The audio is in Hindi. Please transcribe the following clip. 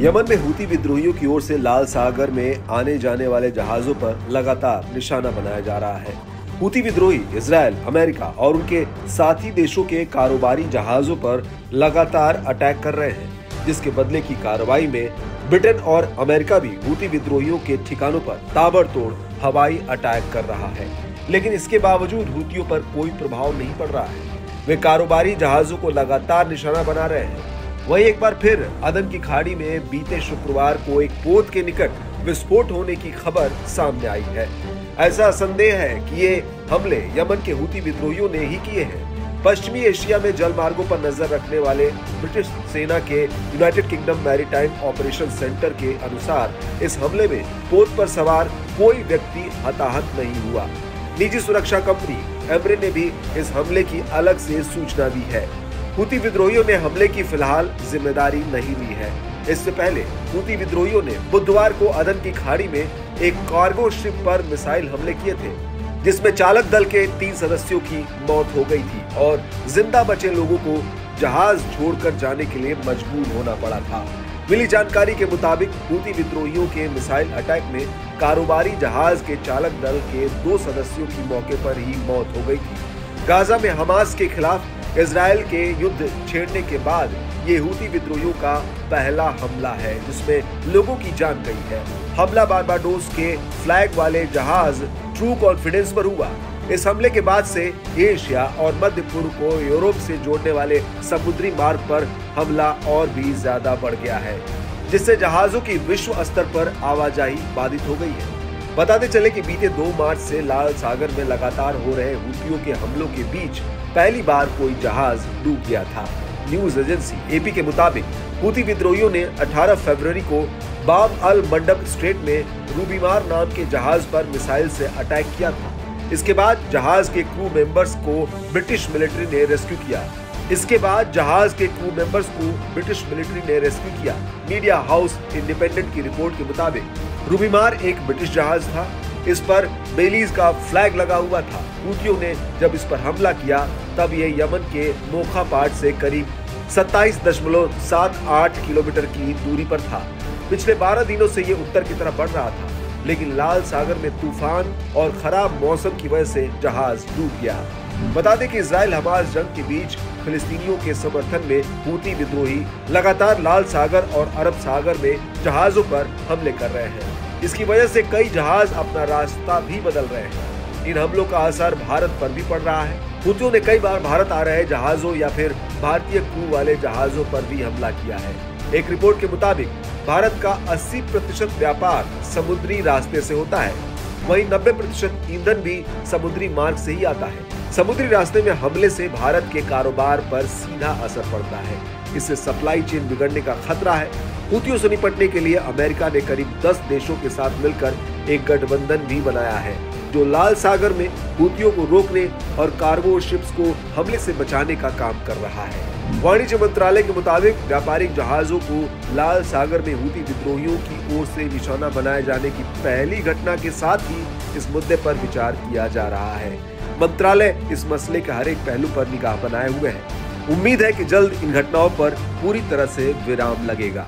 यमन में हूती विद्रोहियों की ओर से लाल सागर में आने जाने वाले जहाजों पर लगातार निशाना बनाया जा रहा है। हूती विद्रोही इजराइल, अमेरिका और उनके साथी देशों के कारोबारी जहाजों पर लगातार अटैक कर रहे हैं, जिसके बदले की कार्रवाई में ब्रिटेन और अमेरिका भी हूती विद्रोहियों के ठिकानों पर ताबड़तोड़ हवाई अटैक कर रहा है। लेकिन इसके बावजूद हूतियों पर कोई प्रभाव नहीं पड़ रहा है। वे कारोबारी जहाजों को लगातार निशाना बना रहे हैं। वहीं एक बार फिर अदन की खाड़ी में बीते शुक्रवार को एक पोत के निकट विस्फोट होने की खबर सामने आई है। ऐसा संदेह है कि ये हमले यमन के हूती विद्रोहियों ने ही किए हैं। पश्चिमी एशिया में जल मार्गों पर नजर रखने वाले ब्रिटिश सेना के United kingdom maritime operation centre के अनुसार इस हमले में पोत पर सवार कोई व्यक्ति हताहत नहीं हुआ। निजी सुरक्षा कंपनी एमरे ने भी इस हमले की अलग से सूचना दी है। हूती विद्रोहियों ने हमले की फिलहाल जिम्मेदारी नहीं ली है। इससे पहले हूती विद्रोहियों ने बुधवार को अदन की खाड़ी में एक कार्गो शिप पर मिसाइल हमले किए थे, जिसमें चालक दल के 3 सदस्यों की मौत हो गई थी और जिंदा बचे लोगों को जहाज छोड़कर जाने के लिए मजबूर होना पड़ा था। मिली जानकारी के मुताबिक हूती विद्रोहियों के मिसाइल अटैक में कारोबारी जहाज के चालक दल के 2 सदस्यों की मौके पर ही मौत हो गई थी। गाजा में हमास के खिलाफ इजराइल के युद्ध छेड़ने के बाद ये हूती विद्रोहियों का पहला हमला है, जिसमें लोगों की जान गई है। हमला बारबाडोस के फ्लैग वाले जहाज ट्रू कॉन्फिडेंस पर हुआ। इस हमले के बाद से एशिया और मध्य पूर्व को यूरोप से जोड़ने वाले समुद्री मार्ग पर हमला और भी ज्यादा बढ़ गया है, जिससे जहाजों की विश्व स्तर पर आवाजाही बाधित हो गई है। बताते चले कि बीते 2 मार्च से लाल सागर में लगातार हो रहे हूतियों के हमलों के बीच पहली बार कोई जहाज डूब गया था। न्यूज एजेंसी एपी के मुताबिक हूती विद्रोहियों ने 18 फरवरी को बाब अल मंडब स्ट्रेट में रूबीमार नाम के जहाज पर मिसाइल से अटैक किया था। इसके बाद जहाज के क्रू मेंबर्स को ब्रिटिश मिलिट्री ने रेस्क्यू किया। मीडिया हाउस इंडिपेंडेंट की रिपोर्ट के मुताबिक रूबीमार एक ब्रिटिश जहाज था। इस पर बेलीज का फ्लैग लगा हुआ था। हूतियों ने जब इस पर हमला किया तब ये यमन के मोखा पार्ट से करीब 27.78 किलोमीटर की दूरी पर था। पिछले 12 दिनों से ये उत्तर की तरफ बढ़ रहा था, लेकिन लाल सागर में तूफान और खराब मौसम की वजह से जहाज डूब गया। बता दें कि इजराइल हमास जंग के बीच फिलिस्तीनियों के समर्थन में हूती विद्रोही लगातार लाल सागर और अरब सागर में जहाजों पर हमले कर रहे हैं। इसकी वजह से कई जहाज अपना रास्ता भी बदल रहे हैं। इन हमलों का असर भारत पर भी पड़ रहा है। हूतियों ने कई बार भारत आ रहे जहाजों या फिर भारतीय क्रू वाले जहाजों पर भी हमला किया है। एक रिपोर्ट के मुताबिक भारत का 80% व्यापार समुद्री रास्ते से होता है, वहीं 90% ईंधन भी समुद्री मार्ग से ही आता है। समुद्री रास्ते में हमले से भारत के कारोबार पर सीधा असर पड़ता है। इससे सप्लाई चेन बिगड़ने का खतरा है। हूतियों से निपटने के लिए अमेरिका ने करीब 10 देशों के साथ मिलकर एक गठबंधन भी बनाया है, जो लाल सागर में हूतियों को रोकने और कार्गो शिप्स को हमले से बचाने का काम कर रहा है। वाणिज्य मंत्रालय के मुताबिक व्यापारिक जहाजों को लाल सागर में हूती विद्रोहियों की ओर से निशाना बनाए जाने की पहली घटना के साथ ही इस मुद्दे पर विचार किया जा रहा है। मंत्रालय इस मसले के हर एक पहलू पर निगाह बनाए हुए है। उम्मीद है कि जल्द इन घटनाओं पर पूरी तरह से विराम लगेगा।